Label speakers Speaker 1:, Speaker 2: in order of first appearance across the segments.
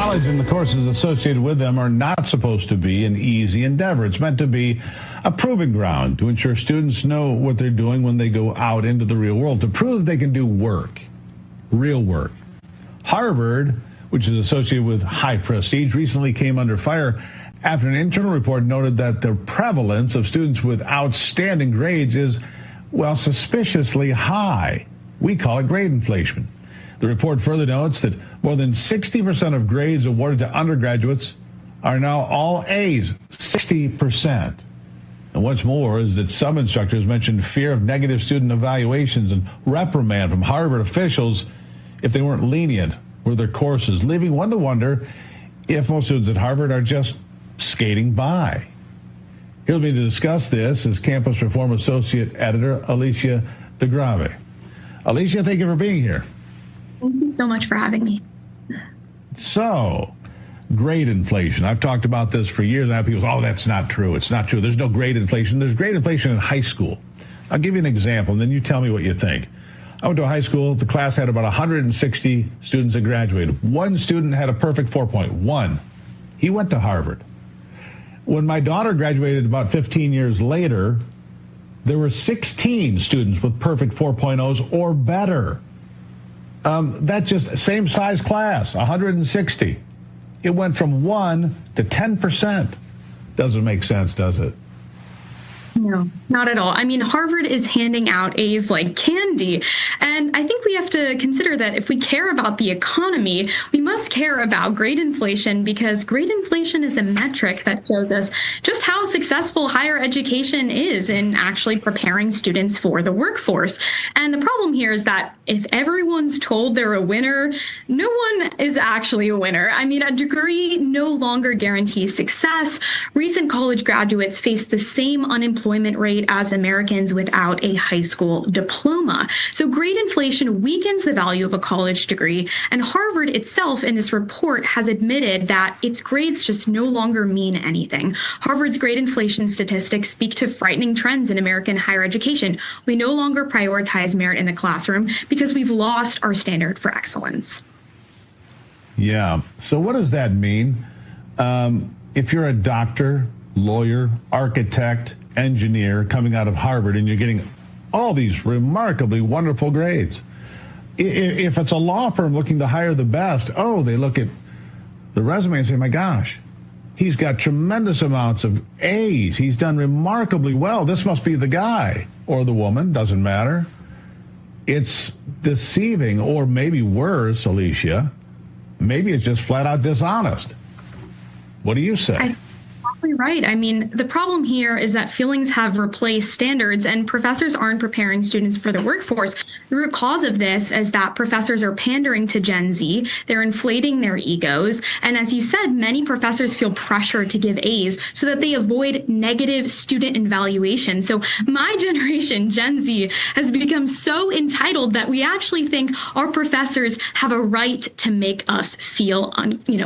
Speaker 1: College and the courses associated with them are not supposed to be an easy endeavor. It's meant to be a proving ground to ensure students know what they're doing when they go out into the real world, to prove they can do work, real work. Harvard, which is associated with high prestige, recently came under fire after an internal report noted that the prevalence of students with outstanding grades is, well, suspiciously high. We call it grade inflation. The report further notes that more than 60% of grades awarded to undergraduates are now all A's, 60%. And what's more is that some instructors mentioned fear of negative student evaluations and reprimand from Harvard officials if they weren't lenient with their courses, leaving one to wonder if most students at Harvard are just skating by. Here with me to discuss this is Campus Reform Associate Editor Alessia Degraeve. Alessia, thank you for being here.
Speaker 2: Thank you so much for having me.
Speaker 1: So, grade inflation. I've talked about this for years. Now people say, oh, that's not true. It's not true. There's no grade inflation. There's grade inflation in high school. I'll give you an example, and then you tell me what you think. I went to a high school. The class had about 160 students that graduated. One student had a perfect 4.1. He went to Harvard. When my daughter graduated about 15 years later, there were 16 students with perfect 4.0s or better. That just same size class, 160. It went from 1 to 10%. Doesn't make sense, does it?
Speaker 2: No, not at all. I mean, Harvard is handing out A's like candy. And I think we have to consider that if we care about the economy, we must care about grade inflation, because grade inflation is a metric that shows us just how successful higher education is in actually preparing students for the workforce. And the problem here is that if everyone's told they're a winner, no one is actually a winner. I mean, a degree no longer guarantees success. Recent college graduates face the same unemployment rate as Americans without a high school diploma. So grade inflation weakens the value of a college degree, and Harvard itself in this report has admitted that its grades just no longer mean anything. Harvard's grade inflation statistics speak to frightening trends in American higher education. We no longer prioritize merit in the classroom because we've lost our standard for excellence.
Speaker 1: Yeah. So what does that mean? If you're a doctor, lawyer, architect, engineer coming out of Harvard and you're getting all these remarkably wonderful grades. If it's a law firm looking to hire the best, they look at the resume and say, my gosh, he's got tremendous amounts of A's. He's done remarkably well. This must be the guy or the woman, doesn't matter. It's deceiving, or maybe worse, Alessia, maybe it's just flat out dishonest. What do you say?
Speaker 2: Right. I mean, the problem here is that feelings have replaced standards, and professors aren't preparing students for the workforce. The root cause of this is that professors are pandering to Gen Z. They're inflating their egos. And as you said, many professors feel pressure to give A's so that they avoid negative student evaluation. So my generation, Gen Z, has become so entitled that we actually think our professors have a right to make us feel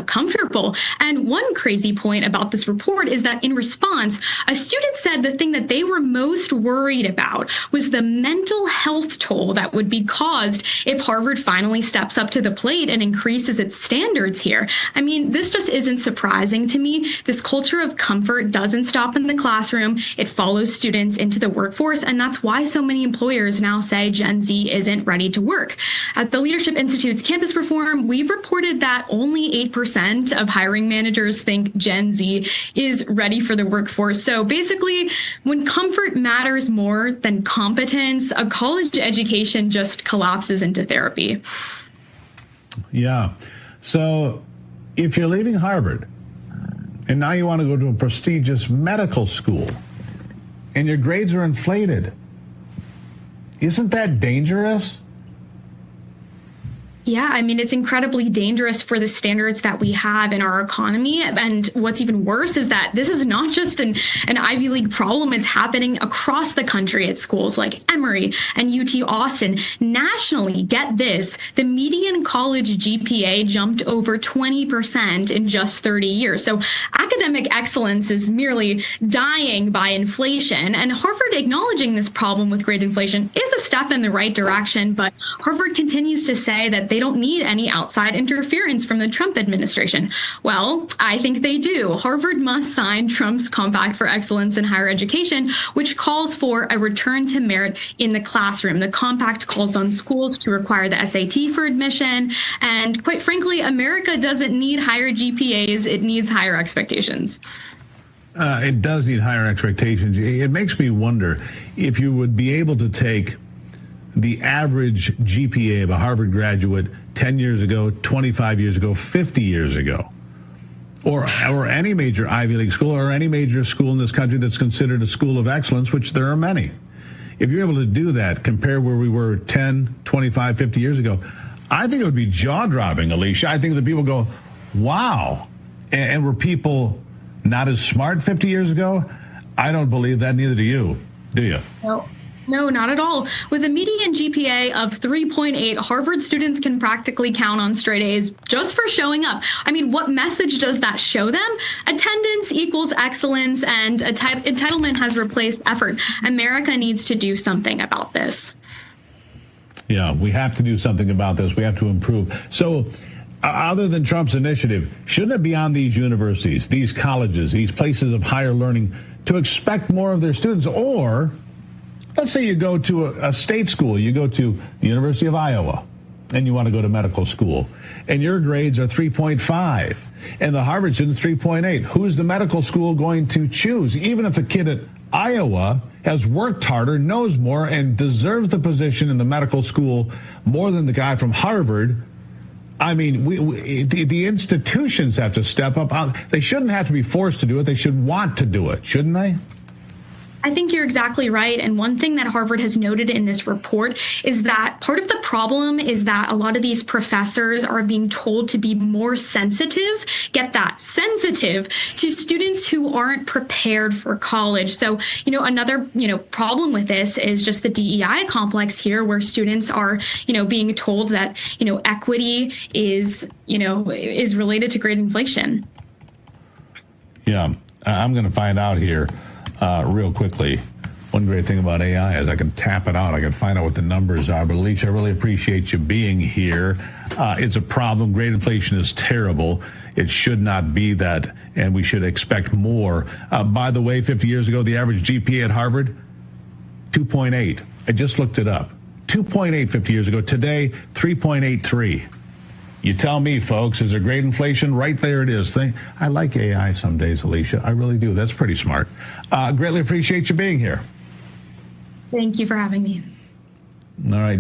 Speaker 2: comfortable. And one crazy point about this report is that in response, a student said the thing that they were most worried about was the mental health toll that would be caused if Harvard finally steps up to the plate and increases its standards here. I mean, this just isn't surprising to me. This culture of comfort doesn't stop in the classroom. It follows students into the workforce, and that's why so many employers now say Gen Z isn't ready to work. At the Leadership Institute's Campus Reform, we've reported that only 8% of hiring managers think Gen Z is ready for the workforce. So basically, when comfort matters more than competence, a college education just collapses into therapy.
Speaker 1: Yeah. So if you're leaving Harvard and now you want to go to a prestigious medical school and your grades are inflated, isn't that dangerous?
Speaker 2: Yeah, I mean, it's incredibly dangerous for the standards that we have in our economy. And what's even worse is that this is not just an Ivy League problem. It's happening across the country at schools like Emory and UT Austin. Nationally, get this, the median college GPA jumped over 20% in just 30 years. So academic academic excellence is merely dying by inflation, and Harvard acknowledging this problem with grade inflation is a step in the right direction, but Harvard continues to say that they don't need any outside interference from the Trump administration. Well, I think they do. Harvard must sign Trump's Compact for Excellence in Higher Education, which calls for a return to merit in the classroom. The compact calls on schools to require the SAT for admission, and quite frankly, America doesn't need higher GPAs, it needs higher expectations.
Speaker 1: It does need higher expectations. It makes me wonder if you would be able to take the average GPA of a Harvard graduate 10 years ago, 25 years ago, 50 years ago, or any major Ivy League school or any major school in this country that's considered a school of excellence, which there are many. If you're able to do that, compare where we were 10, 25, 50 years ago, I think it would be jaw-dropping, Alessia. I think that people go, wow. And were people not as smart 50 years ago? I don't believe that, neither do you. Do you?
Speaker 2: No, not at all. With a median GPA of 3.8, Harvard students can practically count on straight A's just for showing up. I mean, what message does that show them? Attendance equals excellence, and entitlement has replaced effort. America needs to do something about this.
Speaker 1: Yeah, we have to do something about this. We have to improve. So, other than Trump's initiative, shouldn't it be on these universities, these colleges, these places of higher learning to expect more of their students? Or let's say you go to a state school, you go to the University of Iowa, and you want to go to medical school, and your grades are 3.5, and the Harvard student's 3.8. Who's the medical school going to choose? Even if the kid at Iowa has worked harder, knows more, and deserves the position in the medical school more than the guy from Harvard, I mean, the institutions have to step up. They shouldn't have to be forced to do it. They should want to do it, shouldn't they?
Speaker 2: I think you're exactly right. And one thing that Harvard has noted in this report is that part of the problem is that a lot of these professors are being told to be more sensitive, get that, sensitive to students who aren't prepared for college. So, another, problem with this is just the DEI complex here, where students are, being told that, equity is related to grade inflation.
Speaker 1: Yeah, I'm going to find out here. Real quickly, one great thing about AI is I can tap it out. I can find out what the numbers are. But Alessia, I really appreciate you being here. It's a problem. Grade inflation is terrible. It should not be that, and we should expect more. By the way, 50 years ago, the average GPA at Harvard, 2.8. I just looked it up. 2.8 50 years ago. Today, 3.83. You tell me, folks, is there grade inflation? Right there it is. I like AI some days, Alessia. I really do. That's pretty smart. Greatly appreciate you being here.
Speaker 2: Thank you for having me.
Speaker 1: All right.